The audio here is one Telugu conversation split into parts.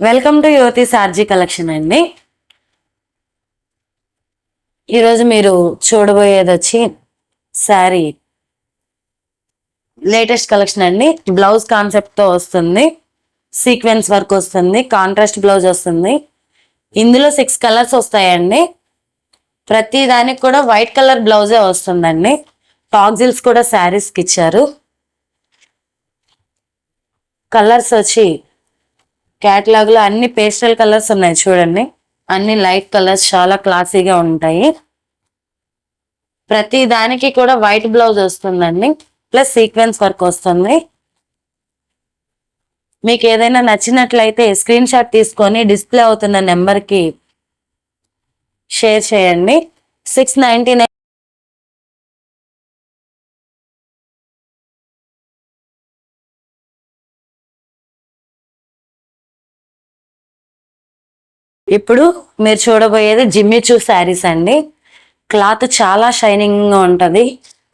వెల్కమ్ టు యువతి సార్జీ కలెక్షన్ అండి. ఈరోజు మీరు చూడబోయేది వచ్చి శారీ లేటెస్ట్ కలెక్షన్ అండి. బ్లౌజ్ కాన్సెప్ట్ తో వస్తుంది, సీక్వెన్స్ వర్క్ వస్తుంది, కాంట్రాస్ట్ బ్లౌజ్ వస్తుంది. ఇందులో 6 కలర్స్ వస్తాయండి. ప్రతి దానికి కూడా వైట్ కలర్ బ్లౌజే వస్తుందండి. టాక్జిల్స్ కూడా శారీస్కి ఇచ్చారు. కలర్స్ వచ్చి క్యాటలాగ్ లో అన్ని పేస్టల్ కలర్స్ ఉన్నాయి చూడండి. అన్ని లైట్ కలర్స్, చాలా క్లాసీగా ఉంటాయి. ప్రతి దానికి కూడా వైట్ బ్లౌజ్ వస్తుందండి, ప్లస్ సీక్వెన్స్ వర్క్ వస్తుంది. మీకు ఏదైనా నచ్చినట్లయితే స్క్రీన్ షాట్ తీసుకొని డిస్ప్లే అవుతున్న నెంబర్కి షేర్ చేయండి. 699. ఇప్పుడు మీరు చూడబోయేది జిమ్మిచూ శారీస్ అండి. క్లాత్ చాలా షైనింగ్ గా ఉంటది,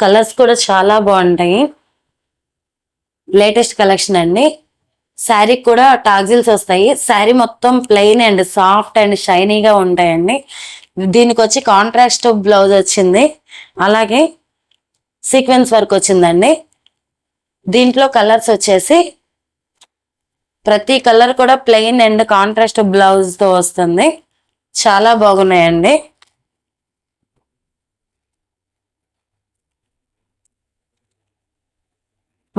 కలర్స్ కూడా చాలా బాగుంటాయి. లేటెస్ట్ కలెక్షన్ అండి. శారీ కూడా టాజిల్స్ వస్తాయి. శారీ మొత్తం ప్లెయిన్ అండ్ సాఫ్ట్ అండ్ షైనీగా ఉంటాయండి. దీనికి వచ్చి కాంట్రాస్ట్ బ్లౌజ్ వచ్చింది, అలాగే సీక్వెన్స్ వర్క్ వచ్చిందండి. దీంట్లో కలర్స్ వచ్చేసి ప్రతి కలర్ కూడా ప్లెయిన్ అండ్ కాంట్రాస్ట్ బ్లౌజ్ తో వస్తుంది. చాలా బాగున్నాయండి.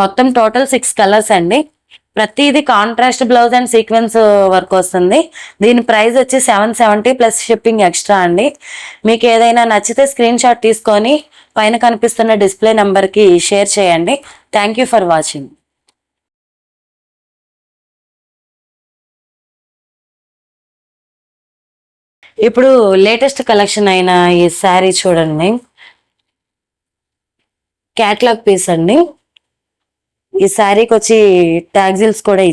మొత్తం టోటల్ 6 కలర్స్ అండి. ప్రతిది contrast blouse and sequence work వస్తుంది. దీని ప్రైస్ వచ్చి 770 ప్లస్ షిప్పింగ్ ఎక్స్ట్రా అండి. మీకు ఏదైనా నచ్చితే స్క్రీన్ షాట్ తీసుకొని పైన కనిపిస్తున్న డిస్ప్లే నెంబర్కి షేర్ చేయండి. Thank you for watching. ఇప్పుడు లేటెస్ట్ కలెక్షన్ అయిన ఈ శారీ చూడండి. క్యాట్లాగ్ పీస్ అండి. ఈ శారీకి వచ్చి టాజిల్స్ కూడా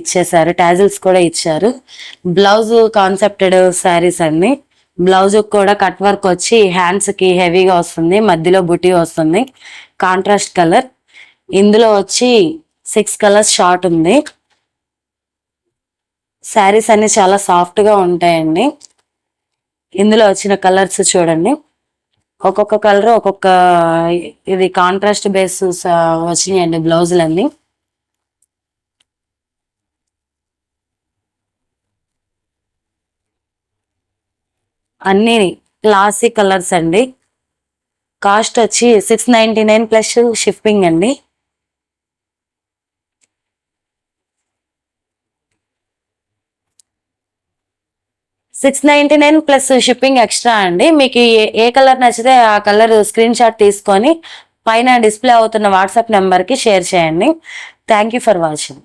ఇచ్చారు. బ్లౌజ్ కాన్సెప్టెడ్ శారీస్ అండి. బ్లౌజ్ కూడా కట్ వర్క్ వచ్చి హ్యాండ్స్ కి హెవీగా వస్తుంది, మధ్యలో బుటీ వస్తుంది, కాంట్రాస్ట్ కలర్. ఇందులో వచ్చి 6 కలర్స్ షార్ట్ ఉంది. శారీస్ అన్ని చాలా సాఫ్ట్ గా ఉంటాయండి. ఇందులో వచ్చిన కలర్స్ చూడండి. ఒక్కొక్క కలర్ ఒక్కొక్క ఇది కాంట్రాస్ట్ బేస్ వచ్చినాయండి బ్లౌజులన్నీ. అన్ని క్లాసీ కలర్స్ అండి. కాస్ట్ వచ్చి 699 ప్లస్ షిప్పింగ్ అండి. $699 ప్లస్ షిప్పింగ్ ఎక్స్ట్రా అండి. మీకు ఏ కలర్ నచ్చితే ఆ కలర్ స్క్రీన్ షాట్ తీసుకొని పైన డిస్ప్లే అవుతున్న వాట్సాప్ నెంబర్కి షేర్ చేయండి. Thank you for watching.